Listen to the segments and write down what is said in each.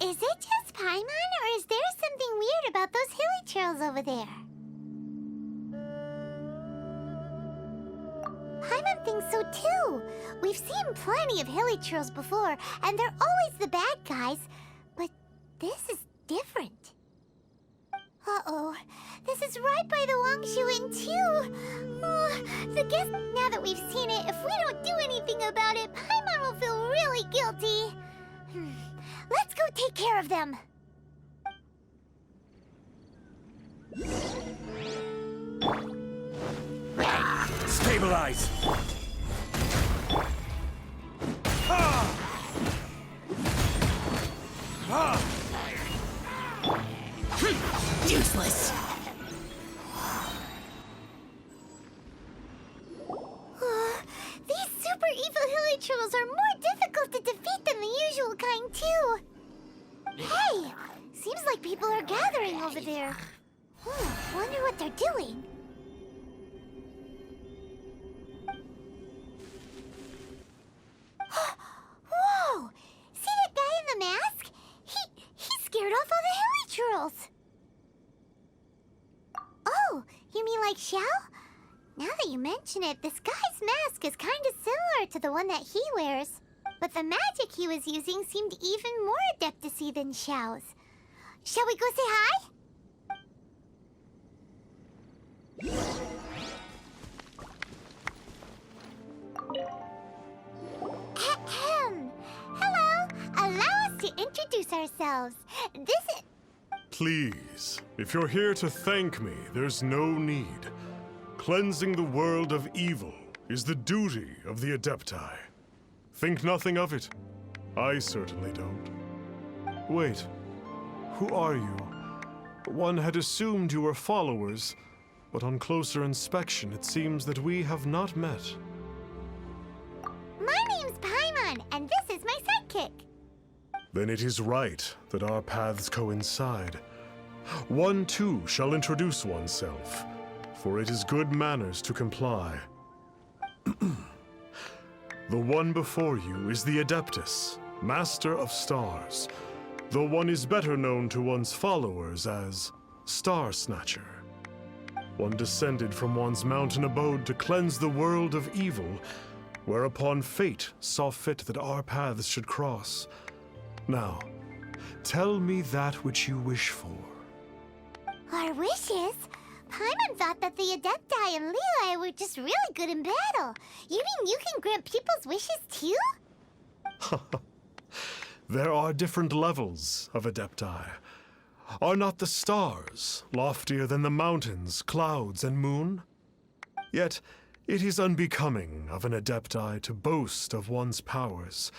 Is it just Paimon, or is there something weird about those hilly trails over there? Paimon thinks so too. We've seen plenty of hilly trails before, and they're always the bad guys. But this is different. Uh-oh. This is right by the Wangshu Inn too. The guess now that we've seen it, if we don't do anything about it, Paimon will feel really guilty. Let's go take care of them. Stabilize! Ah! Ah! Useless! These super evil hilly trolls are more difficult to defeat than the usual kind, too. Hey! Seems like people are gathering over there. Wonder what they're doing. Whoa! See that guy in the mask? He scared off all the hilly trolls. Oh, you mean like Xiao? Now that you mention it, this guy's mask is kind of similar to the one that he wears. But the magic he was using seemed even more adeptus-y than Xiao's. Shall we go say hi? Ahem. Hello. Allow us to introduce ourselves. This is... Please, if you're here to thank me, there's no need. Cleansing the world of evil is the duty of the Adepti. Think nothing of it. I certainly don't. Wait, who are you? One had assumed you were followers, but on closer inspection, it seems that we have not met. My name's Paimon, and this is my sidekick. Then it is right that our paths coincide. One too shall introduce oneself, for it is good manners to comply. The one before you is the Adeptus, Master of Stars, though one is better known to one's followers as Star Snatcher. One descended from one's mountain abode to cleanse the world of evil, whereupon fate saw fit that our paths should cross. Now, tell me that which you wish for. Our wishes? Paimon thought that the Adepti and Leela were just really good in battle. You mean you can grant people's wishes too? There are different levels of Adepti. Are not the stars loftier than the mountains, clouds, and moon? Yet, it is unbecoming of an Adepti to boast of one's powers.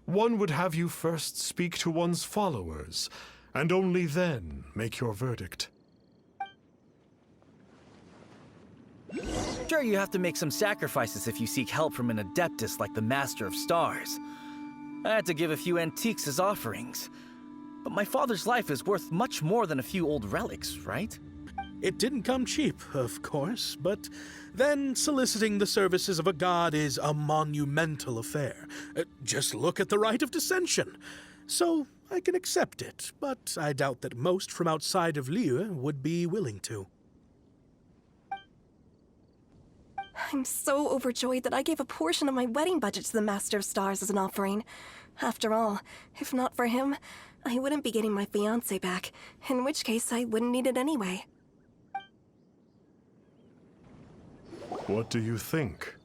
One would have you first speak to one's followers, and only then make your verdict. Sure, you have to make some sacrifices if you seek help from an Adeptus like the Master of Stars. I had to give a few antiques as offerings. But my father's life is worth much more than a few old relics, right? It didn't come cheap, of course, but then soliciting the services of a god is a monumental affair. Just look at the Rite of Dissension. So I can accept it, but I doubt that most from outside of Liyue would be willing to. I'm so overjoyed that I gave a portion of my wedding budget to the Master of Stars as an offering. After all, if not for him, I wouldn't be getting my fiancé back, in which case I wouldn't need it anyway. What do you think?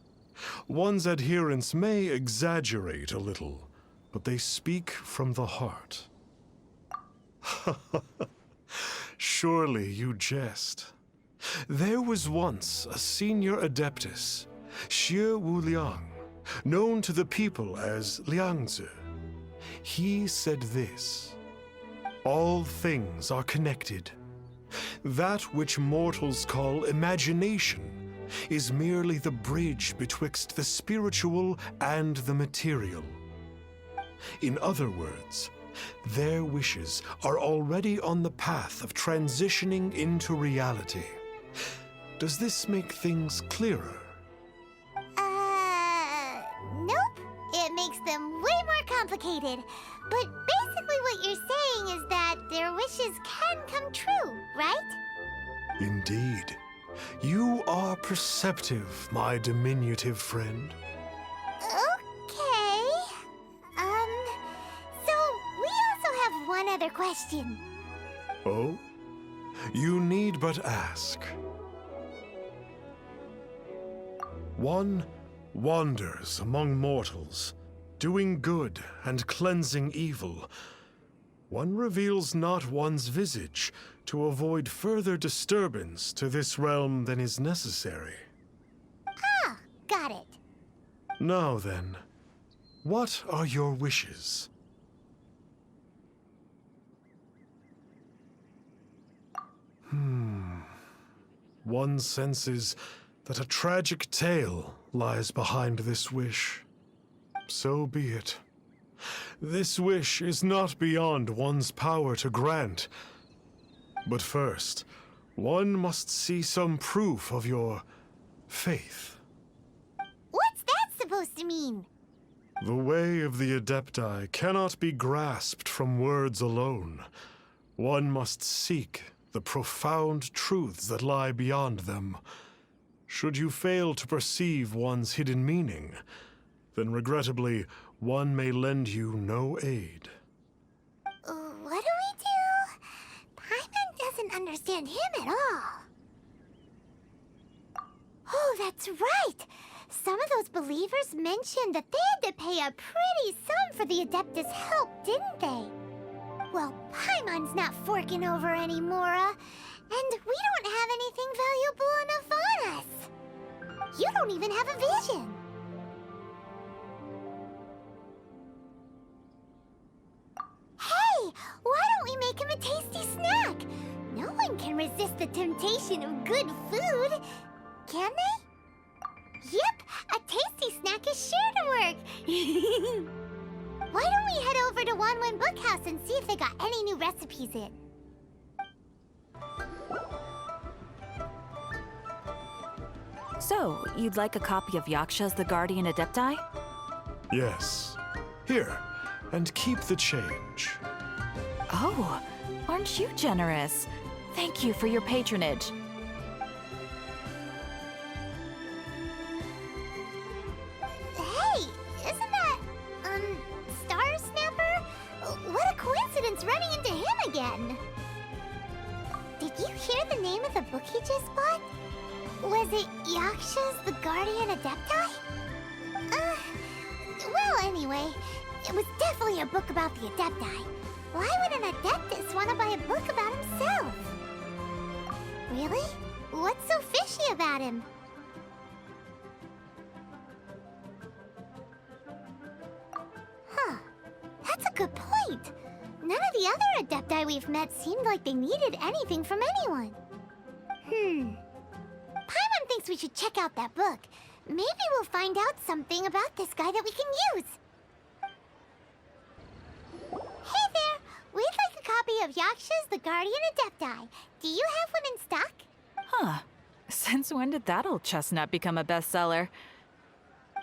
One's adherents may exaggerate a little, but they speak from the heart. Surely you jest. There was once a senior Adeptus, Xie Wuliang, known to the people as Liangzi. He said this: all things are connected. That which mortals call imagination is merely the bridge betwixt the spiritual and the material. In other words, their wishes are already on the path of transitioning into reality. Does this make things clearer? No complicated. But basically what you're saying is that their wishes can come true, right? Indeed. You are perceptive, my diminutive friend. Okay. So we also have one other question. Oh? You need but ask. One wanders among mortals, doing good and cleansing evil. One reveals not one's visage to avoid further disturbance to this realm than is necessary. Ah, got it. Now then, what are your wishes? One senses that a tragic tale lies behind this wish. So be it. This wish is not beyond one's power to grant. But first, one must see some proof of your faith. What's that supposed to mean? The way of the Adepti cannot be grasped from words alone. One must seek the profound truths that lie beyond them. Should you fail to perceive one's hidden meaning, then regrettably, one may lend you no aid. What do we do? Paimon doesn't understand him at all. Oh, that's right! Some of those believers mentioned that they had to pay a pretty sum for the Adeptus' help, didn't they? Well, Paimon's not forking over any Mora, and we don't have anything valuable enough on us. You don't even have a vision. Hey, why don't we make him a tasty snack? No one can resist the temptation of good food, can they? Yep, a tasty snack is sure to work. Why don't we head over to Wanwen Bookhouse and see if they got any new recipes in? So, you'd like a copy of Yaksha's The Guardian Adepti? Yes. Here, and keep the change. Oh, aren't you generous? Thank you for your patronage. Hey, isn't that, Star Snapper? What a coincidence running into him again! Did you hear the name of the book he just bought? Was it Yaksha's The Guardian Adepti? Well, anyway, it was definitely a book about the Adepti. Why would an Adeptus want to buy a book about himself? Really? What's so fishy about him? Huh. That's a good point. None of the other Adepti we've met seemed like they needed anything from anyone. Paimon thinks we should check out that book. Maybe we'll find out something about this guy that we can use. Hey there! We'd like a copy of Yaksha's The Guardian Adepti. Do you have one in stock? Huh. Since when did that old chestnut become a bestseller?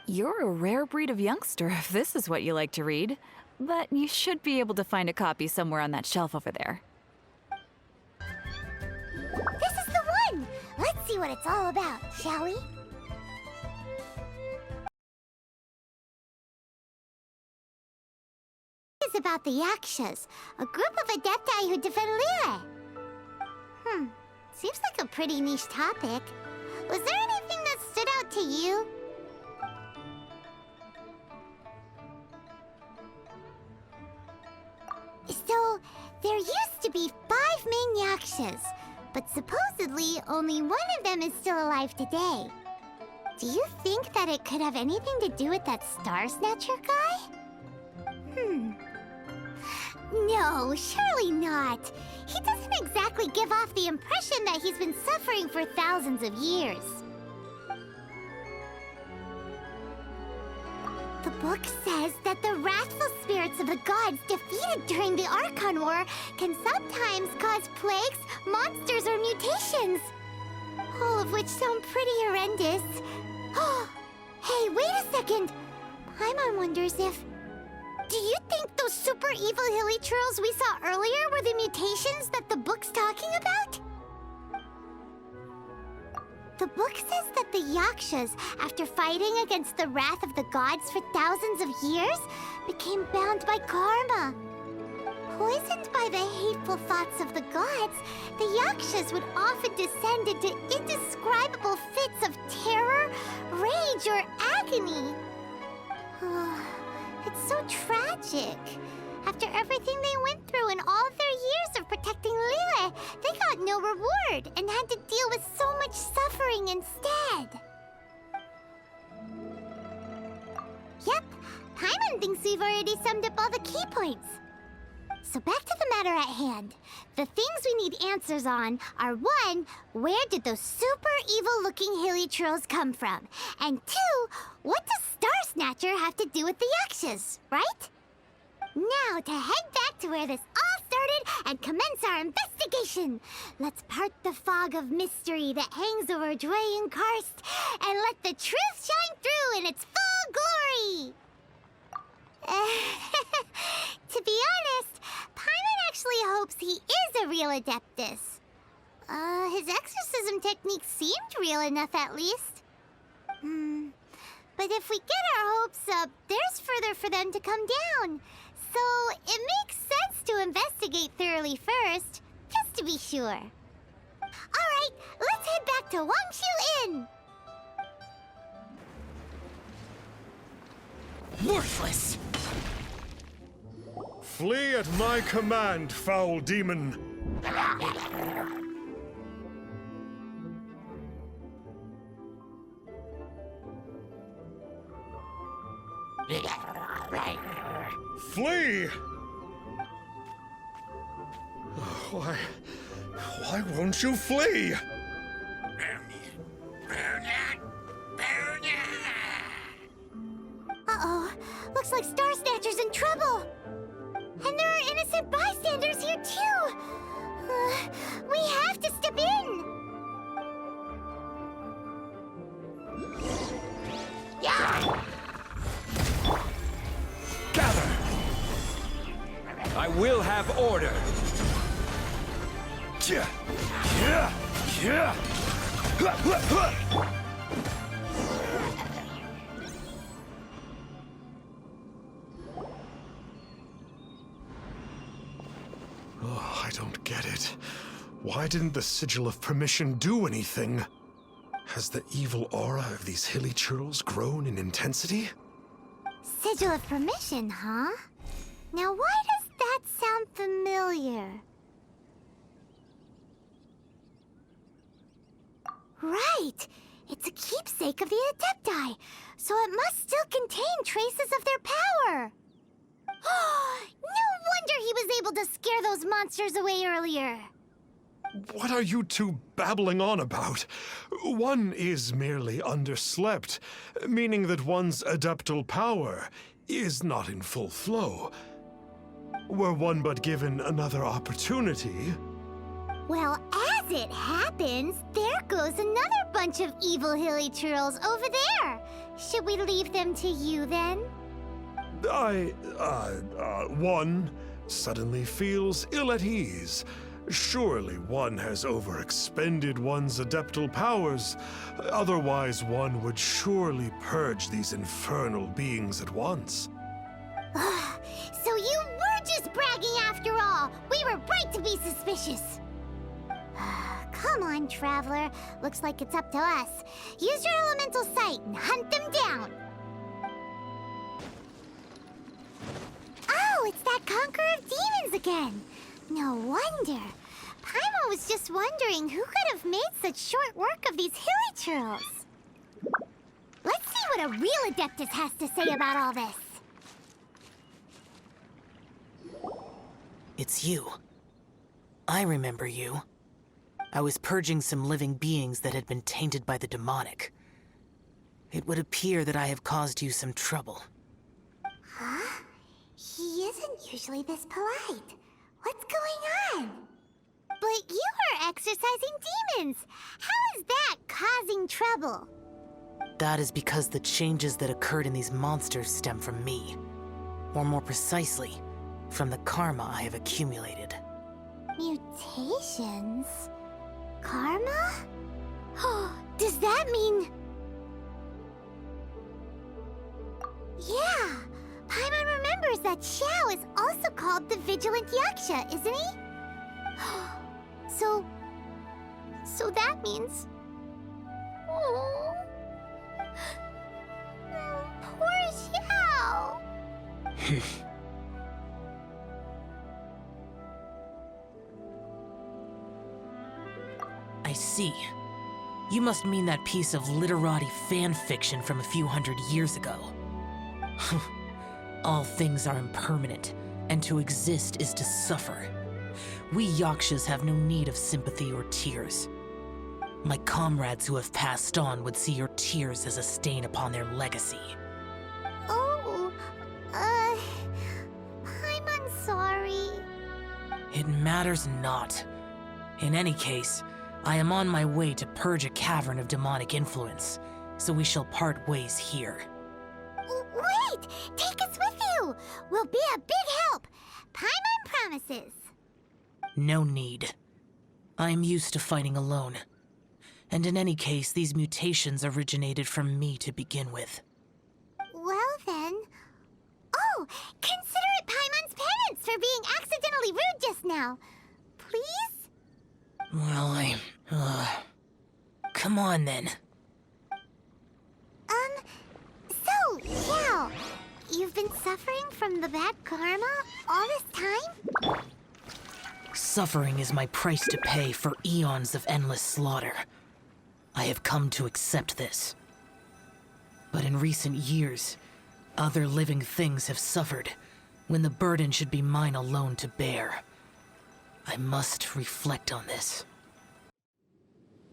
You're a rare breed of youngster if this is what you like to read. But you should be able to find a copy somewhere on that shelf over there. This is the one! Let's see what it's all about, shall we? It's about the Yakshas, a group of Adepti who defend Lyra. Seems like a pretty niche topic. Was there anything that stood out to you? So, there used to be 5 main Yakshas, but supposedly only one of them is still alive today. Do you think that it could have anything to do with that Star Snatcher guy? No, surely not. He doesn't exactly give off the impression that he's been suffering for thousands of years. The book says that the wrathful spirits of the gods defeated during the Archon War can sometimes cause plagues, monsters, or mutations. All of which sound pretty horrendous. Hey, wait a second! Paimon wonders if... Do you think those super evil hilly churls we saw earlier were the mutations that the book's talking about? The book says that the Yakshas, after fighting against the wrath of the gods for thousands of years, became bound by karma. Poisoned by the hateful thoughts of the gods, the Yakshas would often descend into indescribable fits of terror, rage, or agony. It's so tragic. After everything they went through and all of their years of protecting Lille, they got no reward and had to deal with so much suffering instead. Yep, Paimon thinks we've already summed up all the key points. So back to the matter at hand. The things we need answers on are 1, where did those super evil-looking hilly churls come from? And 2, what does Star Snatcher have to do with the Yakshas, right? Now to head back to where this all started and commence our investigation. Let's part the fog of mystery that hangs over Dwayne Karst and let the truth shine through in its full glory. To be honest, Paimon actually hopes he is a real Adeptus. His exorcism technique seemed real enough at least. But if we get our hopes up, there's further for them to come down. So it makes sense to investigate thoroughly first, just to be sure. Alright, let's head back to Wangshu Inn! Worthless! Flee at my command, foul demon! Flee! Why won't you flee? Uh-oh, looks like Star Snatcher's in trouble. And there are innocent bystanders here too. We have to step in. Gather! I will have order! Oh, I don't get it. Why didn't the Sigil of Permission do anything? Has the evil aura of these hilly churls grown in intensity? Sigil of Permission, huh? Now why does that sound familiar? Right! It's a keepsake of the Adepti, so it must still contain traces of their power. No wonder he was able to scare those monsters away earlier. What are you two babbling on about? One is merely underslept, meaning that one's adeptal power is not in full flow. Were one but given another opportunity... Well, as it happens, there goes another bunch of evil hilly churls over there. Should we leave them to you then? One suddenly feels ill at ease. Surely one has overexpended one's adeptal powers. Otherwise, one would surely purge these infernal beings at once. So you were just bragging after all! We were right to be suspicious! Come on, Traveler. Looks like it's up to us. Use your elemental sight and hunt them down! Oh, it's that Conqueror of Demons again! No wonder. Paimon was just wondering who could have made such short work of these hilly churls. Let's see what a real Adeptus has to say about all this. It's you. I remember you. I was purging some living beings that had been tainted by the demonic. It would appear that I have caused you some trouble. Huh? He isn't usually this polite. What's going on? But you are exorcising demons. How is that causing trouble? That is because the changes that occurred in these monsters stem from me. Or more precisely, from the karma I have accumulated. Mutations? Karma? Does that mean... Yeah! Paimon remembers that Xiao is also called the Vigilant Yaksha, isn't he? So that means... Oh... Poor Xiao! I see. You must mean that piece of literati fan fiction from a few hundred years ago. All things are impermanent, and to exist is to suffer. We Yakshas have no need of sympathy or tears. My comrades who have passed on would see your tears as a stain upon their legacy. Oh, I'm sorry. It matters not. In any case, I am on my way to purge a cavern of demonic influence, so we shall part ways here. Wait! Take us with you! We'll be a big help! Paimon promises! No need. I am used to fighting alone. And in any case, these mutations originated from me to begin with. Well then... Oh! Consider it Paimon's penance for being accidentally rude just now. Please? Well, come on then. So, Xiao, you've been suffering from the bad karma all this time? Suffering is my price to pay for eons of endless slaughter. I have come to accept this. But in recent years, other living things have suffered, when the burden should be mine alone to bear. I must reflect on this.